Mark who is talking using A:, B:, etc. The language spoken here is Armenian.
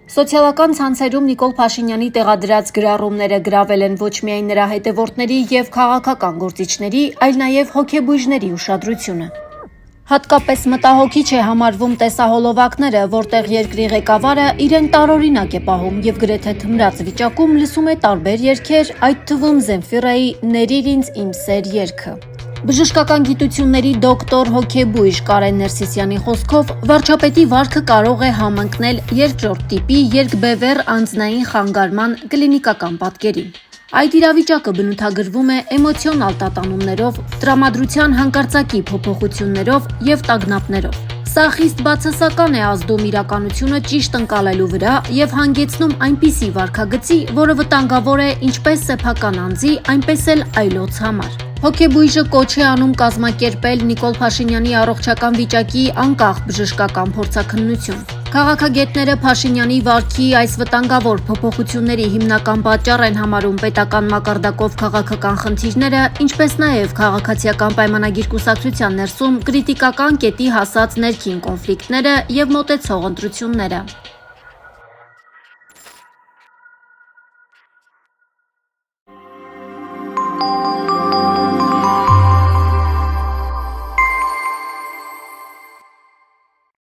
A: Սոցիալական ցանցերում Նիկոլ Փաշինյանի տեղադրած գրառումները գրավել են ոչ միայն նրա հետևորդների եւ քաղաքական գործիչների, այլ նաեւ հոգեբույժների ուշադրությունը։ Հատկապես մտահոգիչ է համարվում տեսահոլովակները, որտեղ երկրի ղեկավարը իրեն տարօրինակ է պահում եւ գրեթե թմրած վիճակում լսում է տարբեր երգեր, այդ թվում Զենֆիրայի «Ներիր ինձ իմ սեր» երգը։ Բժշկական գիտությունների դոկտոր հոգեբույժ Կարեն Ներսիսյանի խոսքով վարչապետի վարքը կարող է համընկնել երկրորդ տիպի երկբևեռ անձնային խանգարման կլինիկական պատկերին։ Այդ իրավիճակը բնութագրվում է էմոցիոնալ տատանումներով, տրամադրության հանկարծակի փոփոխություններով եւ տագնապներով։ Սա խիստ բացասական է ազդում իրականությունը ճիշտ ընկալելու վրա եւ հանգեցնում այնպիսի վարքագծի, որը վտանգավոր է ինչպես սեփական անձի, այնպես էլ այլոց համար։ Հոգեբույժը կոչ է անում կազմակերպել Նիկոլ Փաշինյանի առողջական վիճակի անկախ բժշկական փորձաքննություն։ Քաղաքագետները Փաշինյանի վարքի այս վտանգավոր փոփոխությունների հիմնական պատճառ են համարում պետական մակարդակով քաղաքական խնդիրները, ինչպես նաև քաղաքացիական պայմանագիր կուսակցության ներսում կրիտիկական կետի հասած ներքին կոնֆլիկտները եւ մոտեցող ընտրությունները։